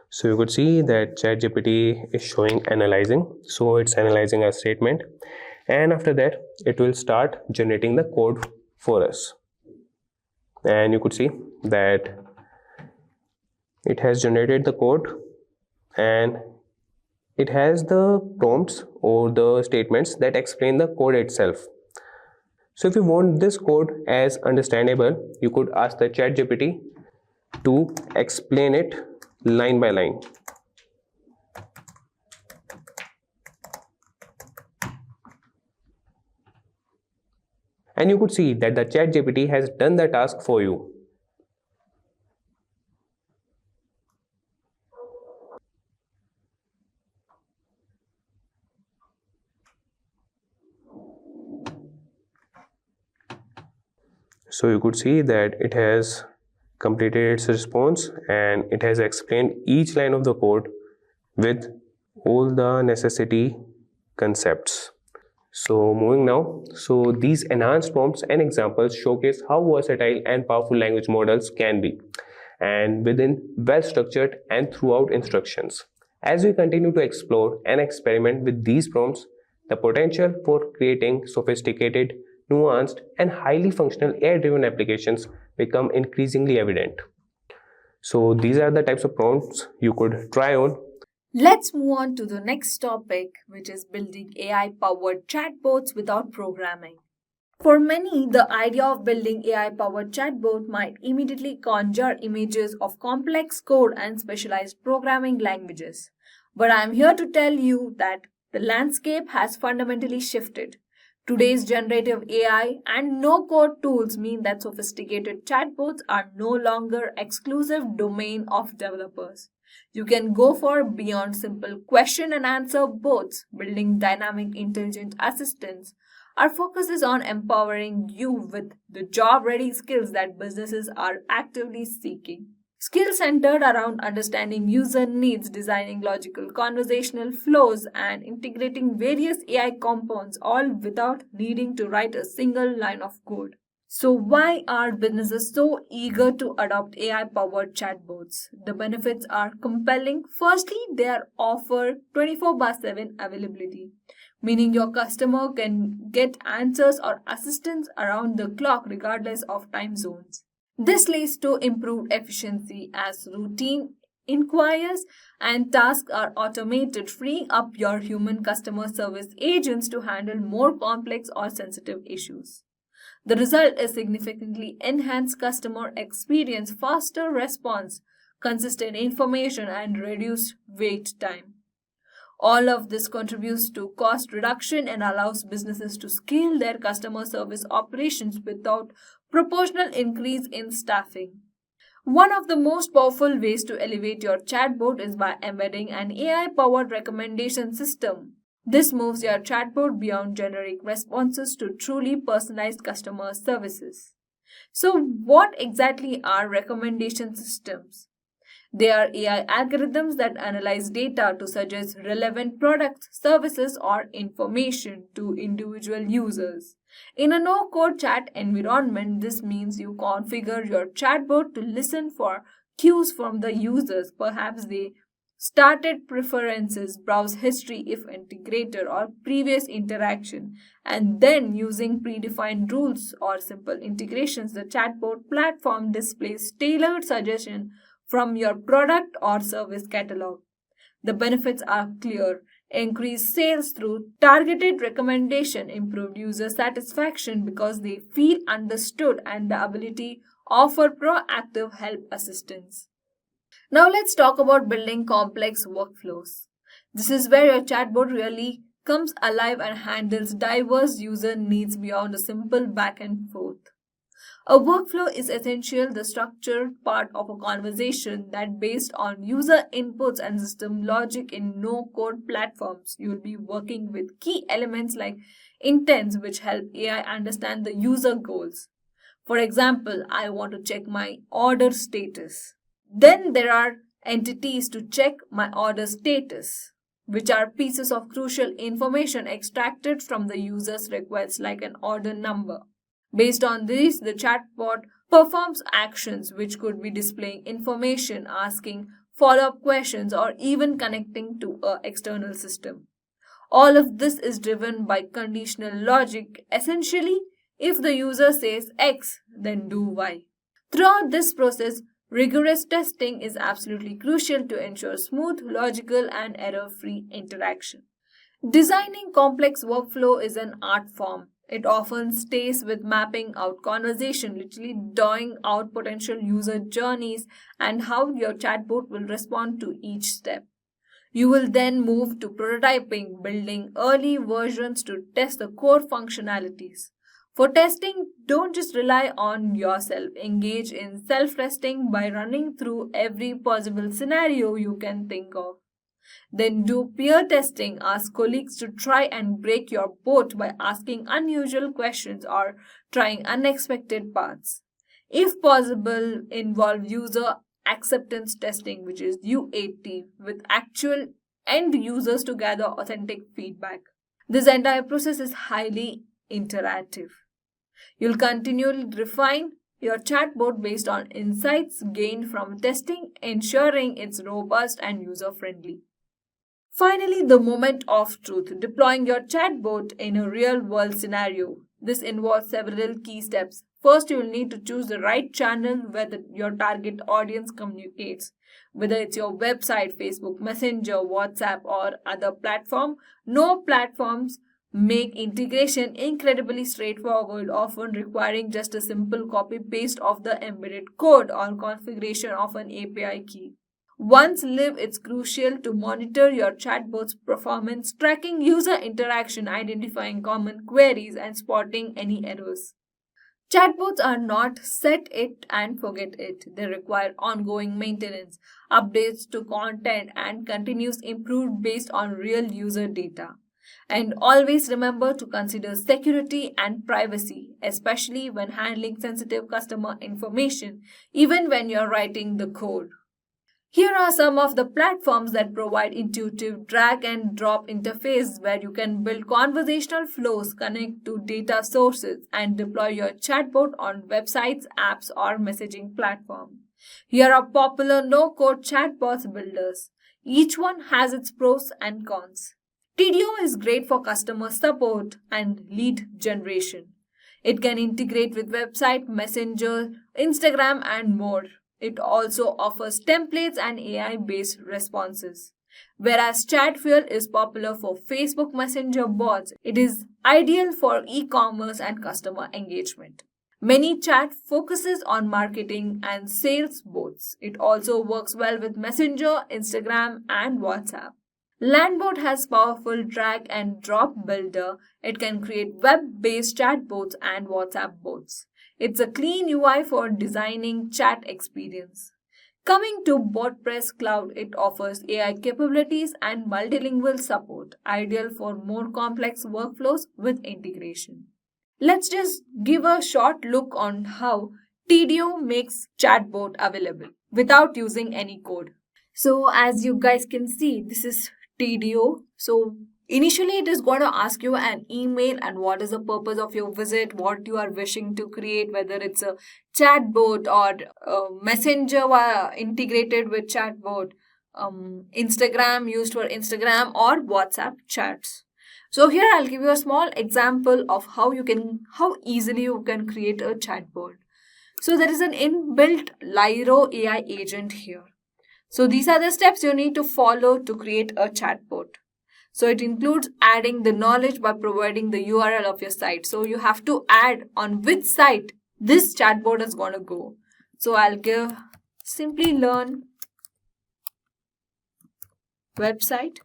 So you could see that ChatGPT is showing analyzing. So it's analyzing a statement, and after that it will start generating the code for us. And you could see that it has generated the code, and it has the prompts or the statements that explain the code itself. So if you want this code as understandable, you could ask the ChatGPT to explain it line by line. And you could see that the ChatGPT has done the task for you. So you could see that it has completed its response, and it has explained each line of the code with all the necessary concepts. So moving now, so these enhanced prompts and examples showcase how versatile and powerful language models can be, and within well-structured and throughout instructions. As we continue to explore and experiment with these prompts, the potential for creating sophisticated, nuanced, and highly functional AI-driven applications become increasingly evident. So these are the types of prompts you could try on. Let's move on to the next topic, which is building AI powered chatbots without programming. For many, the idea of building AI powered chatbot might immediately conjure images of complex code and specialized programming languages. But I'm here to tell you that the landscape has fundamentally shifted. Today's generative AI and no code tools mean that sophisticated chatbots are no longer exclusive domain of developers. You can go for beyond simple question and answer bots, building dynamic intelligent assistants. Our focus is on empowering you with the job ready skills that businesses are actively seeking. Skills centered around understanding user needs, designing logical conversational flows, and integrating various AI components, all without needing to write a single line of code. So, why are businesses so eager to adopt AI powered chatbots? The benefits are compelling. Firstly, they are offer 24/7 availability, meaning your customer can get answers or assistance around the clock regardless of time zones. This leads to improved efficiency as routine inquiries and tasks are automated, freeing up your human customer service agents to handle more complex or sensitive issues. The result is significantly enhanced customer experience, faster response, consistent information, and reduced wait time. All of this contributes to cost reduction and allows businesses to scale their customer service operations without proportional increase in staffing. One of the most powerful ways to elevate your chatbot is by embedding an AI powered recommendation system. This moves your chatbot beyond generic responses to truly personalized customer services. So, what exactly are recommendation systems? They are AI algorithms that analyze data to suggest relevant products, services, or information to individual users. In a no code chat environment, this means you configure your chatbot to listen for cues from the users. Perhaps they started preferences, browse history if integrated, or previous interaction, and then using predefined rules or simple integrations, the chatbot platform displays tailored suggestion from your product or service catalog. The benefits are clear. Increased sales through targeted recommendation, improved user satisfaction because they feel understood, and the ability offer proactive help assistance. Now let's talk about building complex workflows. This is where your chatbot really comes alive and handles diverse user needs beyond a simple back and forth. A workflow is essential the structured part of a conversation that based on user inputs and system logic in no-code platforms. You'll be working with key elements like intents which help AI understand the user goals. For example, I want to check my order status. Then there are entities to check my order status, which are pieces of crucial information extracted from the user's request, like an order number. Based on this, the chatbot performs actions which could be displaying information, asking follow-up questions, or even connecting to an external system. All of this is driven by conditional logic. Essentially, if the user says X, then do Y. Throughout this process, rigorous testing is absolutely crucial to ensure smooth, logical, and error-free interaction. Designing complex workflow is an art form. It often stays with mapping out conversation, literally drawing out potential user journeys and how your chatbot will respond to each step. You will then move to prototyping, building early versions to test the core functionalities. For testing, don't just rely on yourself. Engage in self-testing by running through every possible scenario you can think of. Then do peer testing. Ask colleagues to try and break your boat by asking unusual questions or trying unexpected paths. If possible, involve user acceptance testing, which is UAT, with actual end users to gather authentic feedback. This entire process is highly interactive. You'll continually refine your chatbot based on insights gained from testing, ensuring it's robust and user friendly. Finally, the moment of truth, deploying your chatbot in a real world scenario. This involves several key steps. First, you will need to choose the right channel where your target audience communicates. Whether it's your website, Facebook Messenger, WhatsApp, or other platform, no platforms make integration incredibly straightforward, often requiring just a simple copy paste of the embedded code or configuration of an API key. Once live, it's crucial to monitor your chatbot's performance, tracking user interaction, identifying common queries, and spotting any errors. Chatbots are not set it and forget it. They require ongoing maintenance, updates to content, and continuous improvement based on real user data. And always remember to consider security and privacy, especially when handling sensitive customer information, even when you're writing the code. Here are some of the platforms that provide intuitive drag and drop interface where you can build conversational flows, connect to data sources, and deploy your chatbot on websites, apps, or messaging platforms. Here are popular no-code chatbots builders. Each one has its pros and cons. TDO is great for customer support and lead generation. It can integrate with website, messenger, Instagram, and more. It also offers templates and AI-based responses. Whereas Chatfuel is popular for Facebook Messenger bots, it is ideal for e-commerce and customer engagement. ManyChat focuses on marketing and sales bots. It also works well with Messenger, Instagram, and WhatsApp. Landbot has powerful drag and drop builder. It can create web-based chatbots and WhatsApp bots. It's a clean UI for designing chat experience. Coming to BotPress Cloud, it offers AI capabilities and multilingual support, ideal for more complex workflows with integration. Let's just give a short look on how TDO makes chatbot available without using any code. So as you guys can see, this is TDO. So initially, it is going to ask you an email and what is the purpose of your visit, what you are wishing to create, whether it's a chatbot or a messenger integrated with chatbot, Instagram used for Instagram, or WhatsApp chats. So here I'll give you a small example of how easily you can create a chatbot. So there is an inbuilt Lyro AI agent here. So these are the steps you need to follow to create a chatbot. So it includes adding the knowledge by providing the URL of your site. So you have to add on which site this chatbot is going to go. So I'll give Simplilearn website.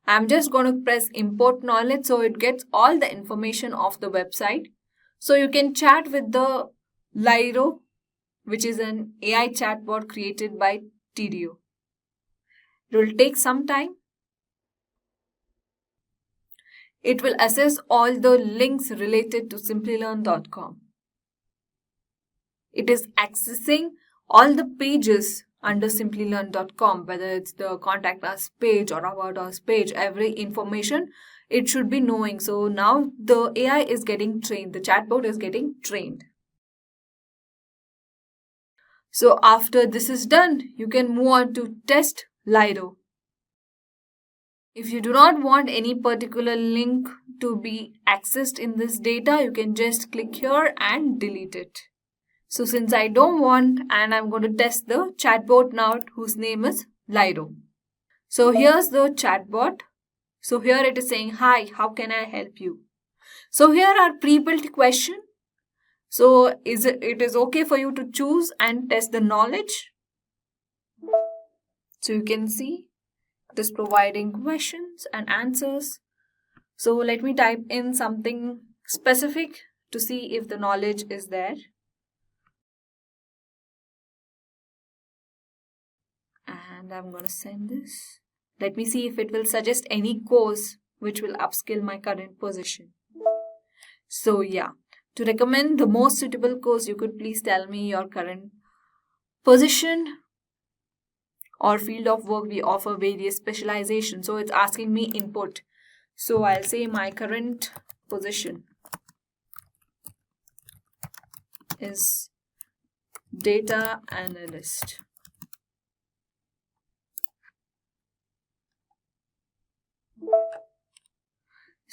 I'm just going to press import knowledge so it gets all the information of the website. So you can chat with the Lyro, which is an AI chatbot created by TDO. It will take some time. It will assess all the links related to simplilearn.com. It is accessing all the pages under Simplilearn.com, whether it's the contact us page or about us page, every information it should be knowing. So now the AI is getting trained, the chatbot is getting trained. So after this is done, you can move on to test Lido. If you do not want any particular link to be accessed in this data, you can just click here and delete it. So since I don't want, and I'm going to test the chatbot now, whose name is Lido. So here's the chatbot. So here it is saying, hi, how can I help you? So here are pre-built question. So it is okay for you to choose and test the knowledge. So you can see it is providing questions and answers. So let me type in something specific to see if the knowledge is there. And I'm going to send this. Let me see if it will suggest any course which will upskill my current position. So yeah, to recommend the most suitable course, you could please tell me your current position or field of work. We offer various specializations. So it's asking me input. So I'll say my current position is data analyst.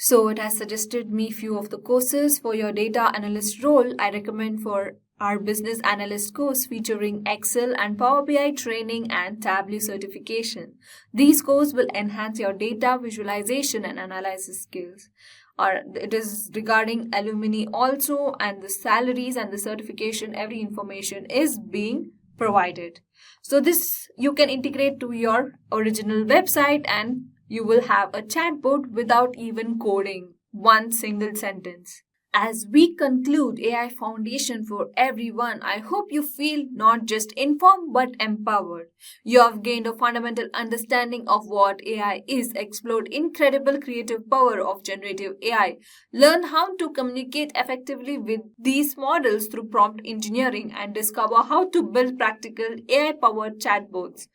So it has suggested me few of the courses. For your data analyst role, I recommend for our business analyst course featuring Excel and Power BI training and Tableau certification. These courses will enhance your data visualization and analysis skills. Or it is regarding alumni also, and the salaries and the certification, every information is being provided. So this you can integrate to your original website and you will have a chatbot without even coding one single sentence. As we conclude AI Foundation for Everyone, I hope you feel not just informed but empowered. You have gained a fundamental understanding of what AI is, explored incredible creative power of generative AI, learn how to communicate effectively with these models through prompt engineering, and discover how to build practical AI-powered chatbots,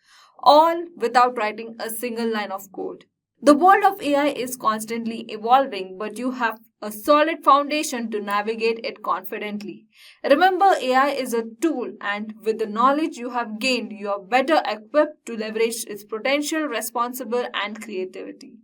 all without writing a single line of code. The world of AI is constantly evolving, but you have a solid foundation to navigate it confidently. Remember, AI is a tool, and with the knowledge you have gained, you are better equipped to leverage its potential, responsible, and creativity.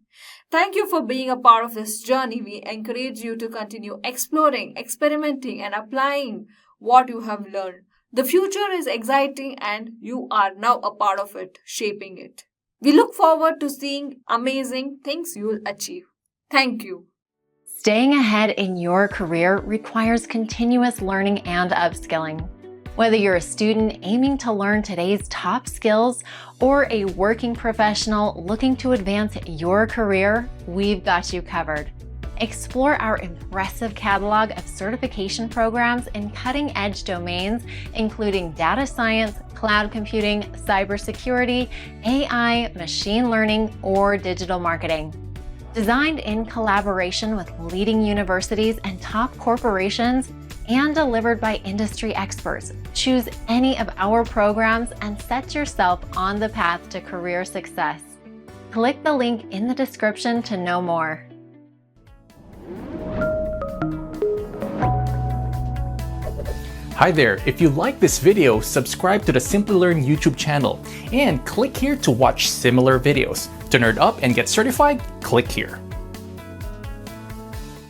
Thank you for being a part of this journey. We encourage you to continue exploring, experimenting, and applying what you have learned. The future is exciting, and you are now a part of it, shaping it. We look forward to seeing amazing things you will achieve. Thank you. Staying ahead in your career requires continuous learning and upskilling. Whether you're a student aiming to learn today's top skills or a working professional looking to advance your career, we've got you covered. Explore our impressive catalog of certification programs in cutting-edge domains, including data science, cloud computing, cybersecurity, AI, machine learning, or digital marketing. Designed in collaboration with leading universities and top corporations, and delivered by industry experts, choose any of our programs and set yourself on the path to career success. Click the link in the description to know more. Hi there, if you like this video, subscribe to the Simplilearn YouTube channel and click here to watch similar videos. To nerd up and get certified, click here.